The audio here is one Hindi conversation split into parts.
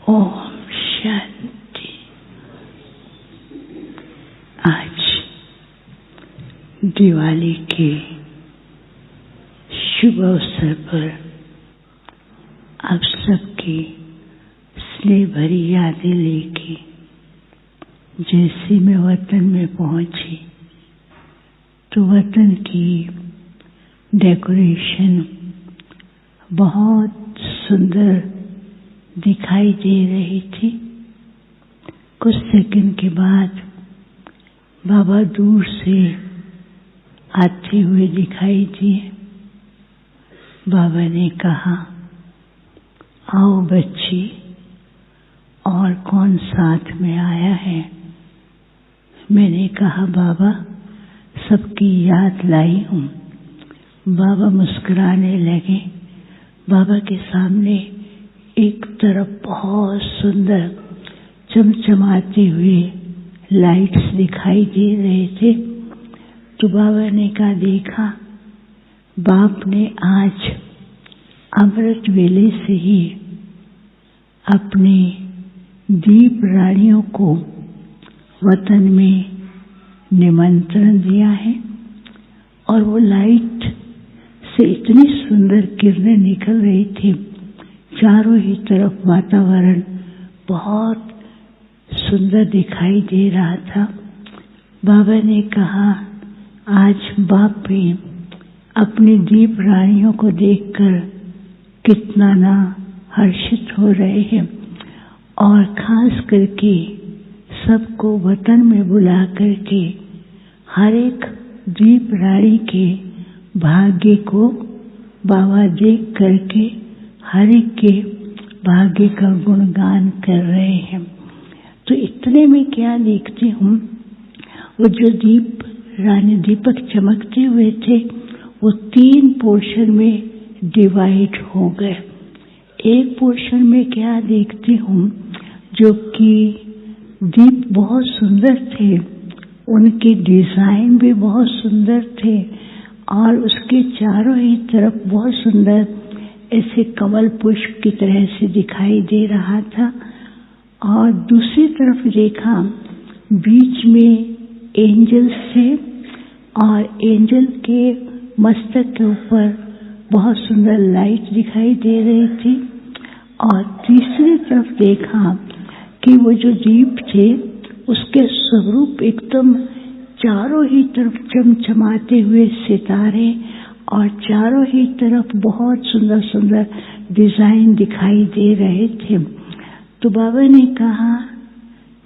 ओम शांति। आज दिवाली के शुभ अवसर पर आप सबकी स्नेह भरी यादें लेके जैसे मैं वतन में पहुंची तो वतन की डेकोरेशन बहुत सुंदर दिखाई दे रही थी। कुछ सेकंड के बाद बाबा दूर से आते हुए दिखाई दिए। बाबा ने कहा, आओ बच्ची, और कौन साथ में आया है? मैंने कहा, बाबा सबकी याद लाई हूँ। बाबा मुस्कुराने लगे। बाबा के सामने एक तरफ बहुत सुंदर चमचमाते हुए लाइट्स दिखाई दे रहे थे। तो बाबा ने कहा, देखा, बाप ने आज अमृत वेले से ही अपनी दीप रानियों को वतन में निमंत्रण दिया है और वो लाइट से इतनी सुंदर किरणें निकल रही थी। चारों ही तरफ वातावरण बहुत सुंदर दिखाई दे रहा था। बाबा ने कहा, आज बाप भी अपनी दीप रानियों को देखकर कितना ना हर्षित हो रहे हैं और खास करके सबको वतन में बुला करके हर एक दीप रानी के भाग्य को बाबा देख करके हर एक के भाग्य का गुणगान कर रहे हैं। तो इतने में क्या देखती हूँ, वो जो दीप रानी दीपक चमकते हुए थे वो 3 पोर्शन में डिवाइड हो गए। एक पोर्शन में क्या देखती हूँ, जो कि दीप बहुत सुंदर थे, उनके डिजाइन भी बहुत सुंदर थे और उसके चारों ही तरफ बहुत सुंदर ऐसे कमल पुष्प की तरह से दिखाई दे रहा था। और दूसरी तरफ देखा, बीच में एंजल्स थे और एंजल के मस्तक के ऊपर बहुत सुंदर लाइट दिखाई दे रही थी। और तीसरी तरफ देखा कि वो जो दीप थे उसके स्वरूप एकदम चारों ही तरफ चमचमाते हुए सितारे और चारों ही तरफ बहुत सुंदर सुंदर डिजाइन दिखाई दे रहे थे। तो बाबा ने कहा,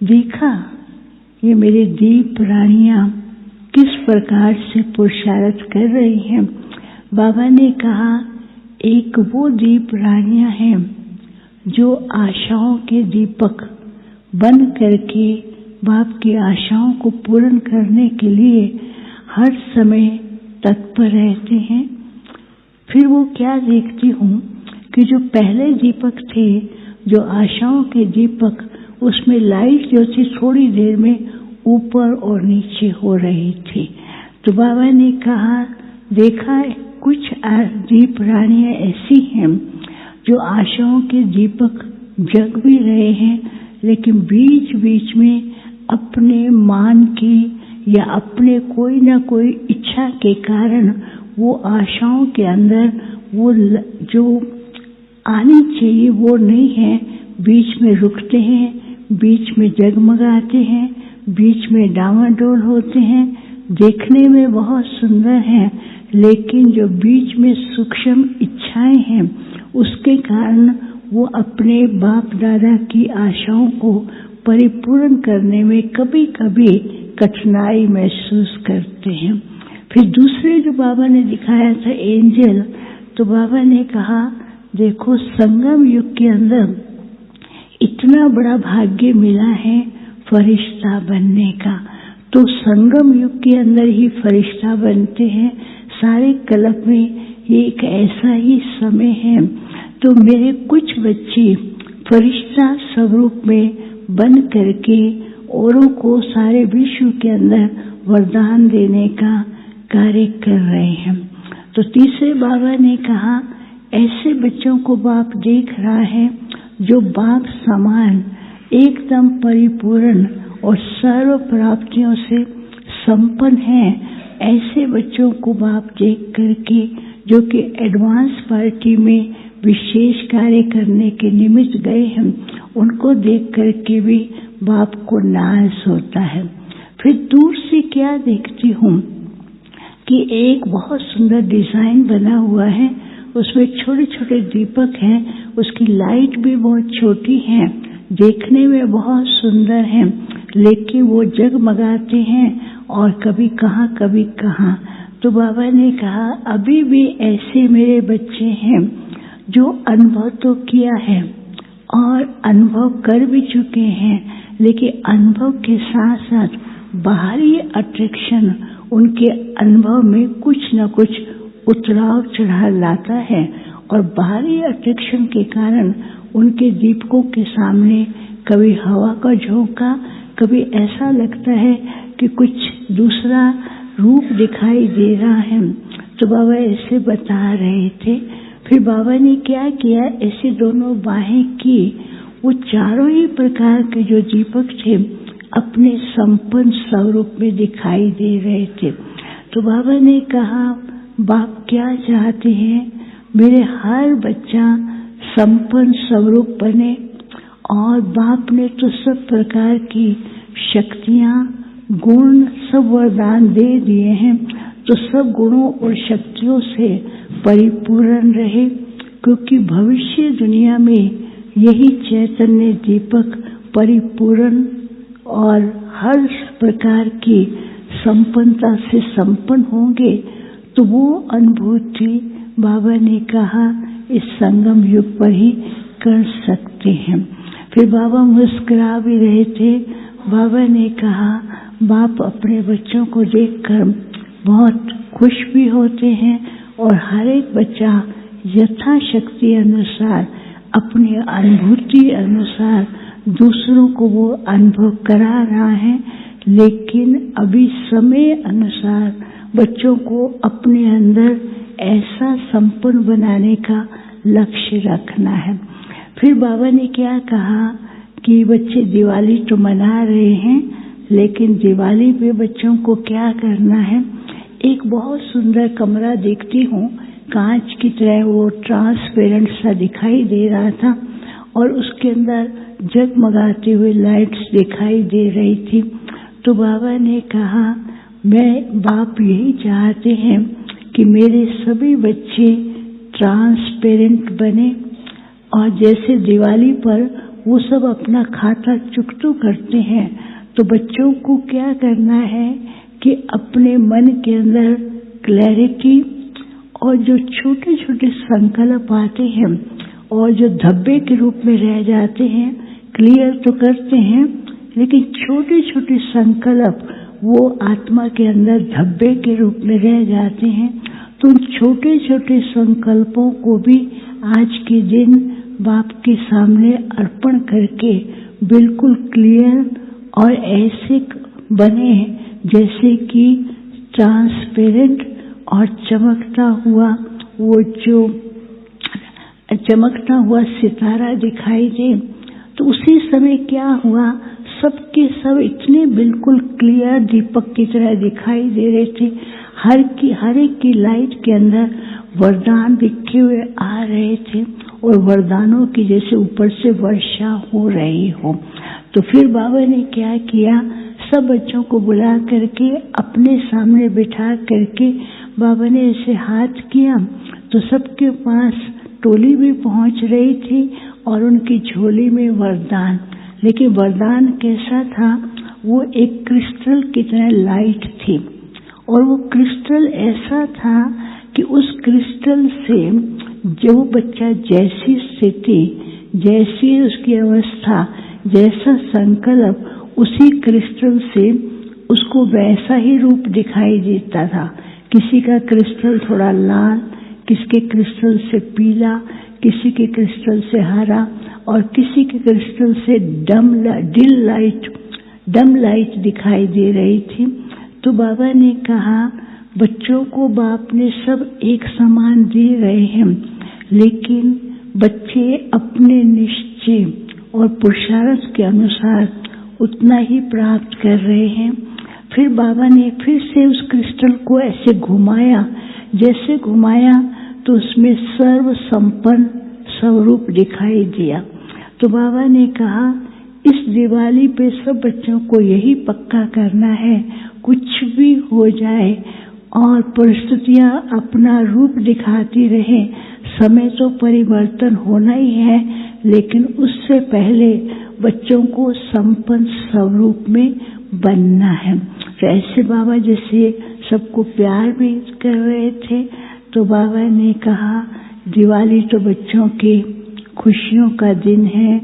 देखा, ये मेरी दीप रानियां किस प्रकार से पुरुषार्थ कर रही हैं। बाबा ने कहा, एक वो दीप रानियां हैं जो आशाओं के दीपक बन करके बाप की आशाओं को पूर्ण करने के लिए हर समय तत्पर रहते हैं। फिर वो क्या देखती हूँ कि जो पहले दीपक थे, जो आशाओं के दीपक, उसमें लाइट जो थी थोड़ी देर में ऊपर और नीचे हो रही थी। तो बाबा ने कहा, देखा, कुछ दीप रानियां ऐसी हैं जो आशाओं के दीपक जग भी रहे हैं, लेकिन बीच बीच में अपने मान की या अपने कोई ना कोई इच्छा के कारण वो आशाओं के अंदर वो जो आनी चाहिए वो नहीं है, बीच में रुकते हैं, बीच में जगमगाते हैं, बीच में डामाडोल होते हैं, देखने में बहुत सुंदर हैं, लेकिन जो बीच में सूक्ष्म इच्छाएं हैं उसके कारण वो अपने बाप दादा की आशाओं को परिपूर्ण करने में कभी कभी कठिनाई महसूस करते हैं। फिर दूसरे जो बाबा ने दिखाया था एंजल, तो बाबा ने कहा, देखो, संगम युग के अंदर इतना बड़ा भाग्य मिला है फरिश्ता बनने का। तो संगम युग के अंदर ही फरिश्ता बनते हैं। सारे कल्प में ये एक ऐसा ही समय है। तो मेरे कुछ बच्चे फरिश्ता स्वरूप में बन करके औरों को सारे विश्व के अंदर वरदान देने का कार्य कर रहे हैं। तो तीसरे बाबा ने कहा, ऐसे बच्चों को बाप देख रहा है जो बाप समान एकदम परिपूर्ण और सर्व प्राप्तियों से संपन्न हैं, ऐसे बच्चों को बाप देख करके, जो कि एडवांस पार्टी में विशेष कार्य करने के निमित्त गए हैं, उनको देख करके भी बाप को नाज होता है। फिर दूर से क्या देखती हूँ कि एक बहुत सुंदर डिजाइन बना हुआ है, उसमें छोटे छोटे दीपक हैं, उसकी लाइट भी बहुत छोटी है, देखने में बहुत सुंदर है, लेकिन वो जगमगाते हैं और कभी कहाँ कभी कहाँ। तो बाबा ने कहा अभी भी ऐसे मेरे बच्चे हैं जो अनुभव तो किया है और अनुभव कर भी चुके हैं, लेकिन अनुभव के साथ साथ बाहरी अट्रैक्शन उनके अनुभव में कुछ न कुछ उतराव चढ़ाव लाता है, और बाहरी अट्रैक्शन के कारण उनके दीपकों के सामने कभी हवा का झोंका, कभी ऐसा लगता है कि कुछ दूसरा रूप दिखाई दे रहा है। तो बाबा ऐसे बता रहे थे। फिर बाबा ने क्या किया, ऐसे दोनों बाहें की, वो चारों ही प्रकार के जो दीपक थे अपने संपन्न स्वरूप में दिखाई दे रहे थे। तो बाबा ने कहा बाप क्या चाहते हैं, मेरे हर बच्चा संपन्न स्वरूप बने, और बाप ने तो सब प्रकार की शक्तियाँ गुण सब वरदान दे दिए हैं, तो सब गुणों और शक्तियों से परिपूर्ण रहे, क्योंकि भविष्य दुनिया में यही चैतन्य दीपक परिपूर्ण और हर प्रकार की संपन्नता से संपन्न होंगे। तो वो अनुभूति बाबा ने कहा इस संगम युग पर ही कर सकते हैं। फिर बाबा मुस्कुरा भी रहे थे। बाबा ने कहा बाप अपने बच्चों को देखकर बहुत खुश भी होते हैं, और हर एक बच्चा यथाशक्ति अनुसार अपनी अनुभूति अनुसार दूसरों को वो अनुभव करा रहा है, लेकिन अभी समय अनुसार बच्चों को अपने अंदर ऐसा संपन्न बनाने का लक्ष्य रखना है। फिर बाबा ने क्या कहा कि बच्चे दिवाली तो मना रहे हैं, लेकिन दिवाली पे बच्चों को क्या करना है, एक बहुत सुंदर कमरा देखती हूँ, कांच की तरह वो ट्रांसपेरेंट सा दिखाई दे रहा था, और उसके अंदर जगमगाती हुई लाइट्स दिखाई दे रही थी। तो बाबा ने कहा बाप यही चाहते हैं कि मेरे सभी बच्चे ट्रांसपेरेंट बने, और जैसे दिवाली पर वो सब अपना खाता चुकतू करते हैं, तो बच्चों को क्या करना है कि अपने मन के अंदर क्लैरिटी और जो छोटे छोटे संकल्प आते हैं और जो धब्बे के रूप में रह जाते हैं, क्लियर तो करते हैं, लेकिन छोटे छोटे संकल्प वो आत्मा के अंदर धब्बे के रूप में रह जाते हैं। तो उन छोटे छोटे संकल्पों को भी आज के दिन बाप के सामने अर्पण करके बिल्कुल क्लियर और ऐसे बने जैसे कि ट्रांसपेरेंट और चमकता हुआ वो जो चमकता हुआ सितारा दिखाई दे। तो उसी समय क्या हुआ, सबके सब इतने बिल्कुल क्लियर दीपक की तरह दिखाई दे रहे थे। हर एक की लाइट के अंदर वरदान दिखे हुए आ रहे थे, और वरदानों की जैसे ऊपर से वर्षा हो रही हो। तो फिर बाबा ने क्या किया, सब बच्चों को बुला करके अपने सामने बिठा करके बाबा ने ऐसे हाथ किया, तो सबके पास टोली भी पहुंच रही थी और उनकी झोली में वरदान। लेकिन वरदान कैसा था, वो एक क्रिस्टल की तरह लाइट थी, और वो क्रिस्टल ऐसा था कि उस क्रिस्टल से जो बच्चा जैसी स्थिति, जैसी उसकी अवस्था, जैसा संकल्प, उसी क्रिस्टल से उसको वैसा ही रूप दिखाई देता था। किसी का क्रिस्टल थोड़ा लाल, किसी के क्रिस्टल से पीला, किसी के क्रिस्टल से हरा, और किसी के क्रिस्टल से डम लाइट दिखाई दे रही थी। तो बाबा ने कहा बच्चों को बाप ने सब एक समान दे रहे हैं, लेकिन बच्चे अपने बच्चे और पुरुषार्थ के अनुसार उतना ही प्राप्त कर रहे हैं। फिर बाबा ने फिर से उस क्रिस्टल को ऐसे घुमाया, जैसे घुमाया तो उसमें सर्व संपन्न स्वरूप दिखाई दिया। तो बाबा ने कहा इस दिवाली पे सब बच्चों को यही पक्का करना है, कुछ भी हो जाए और परिस्थितियां अपना रूप दिखाती रहे, समय तो परिवर्तन होना ही है, लेकिन उससे पहले बच्चों को संपन्न स्वरूप में बनना है। तो ऐसे बाबा जैसे सबको प्यार भी कर रहे थे, तो बाबा ने कहा दिवाली तो बच्चों की खुशियों का दिन है,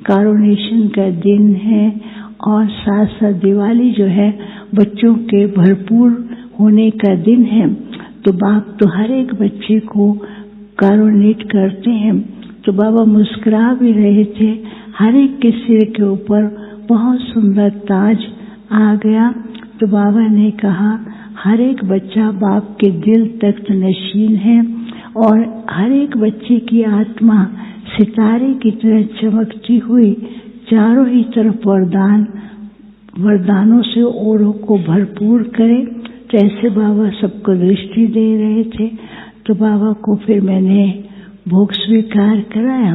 कॉरोनेशन का दिन है, और साथ साथ दिवाली जो है बच्चों के भरपूर होने का दिन है। तो बाप तो हर एक बच्चे को कॉरोनेट करते हैं। तो बाबा मुस्कुरा भी रहे थे, हर एक के सिर के ऊपर बहुत सुंदर ताज आ गया। तो बाबा ने कहा हर एक बच्चा बाप के दिल तख्त नशीन है और हर एक बच्चे की आत्मा सितारे की तरह चमकती हुई चारों ही तरफ वरदानों से औरों को भरपूर करे। तो ऐसे बाबा सबको दृष्टि दे रहे थे। तो बाबा को फिर मैंने भोग स्वीकार कराया।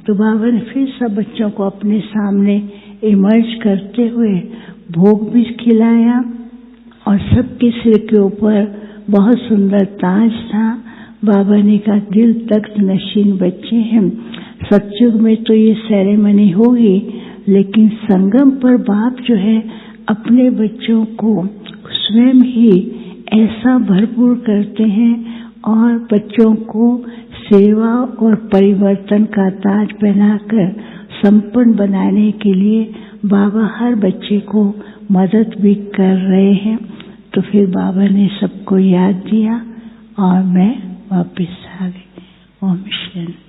तो बाबा ने फिर सब बच्चों को अपने सामने इमर्ज करते हुए भोग भी खिलाया और सबके सिर के ऊपर बहुत सुंदर ताज था। बाबा ने कहा दिल तख्त नशीन बच्चे हैं, सतयुग में तो ये सेरेमनी होगी, लेकिन संगम पर बाप जो है अपने बच्चों को स्वयं ही ऐसा भरपूर करते हैं और बच्चों को सेवा और परिवर्तन का ताज पहनाकर संपन्न बनाने के लिए बाबा हर बच्चे को मदद भी कर रहे हैं। तो फिर बाबा ने सबको याद दिया और मैं वापस आ गई। ओम शांति।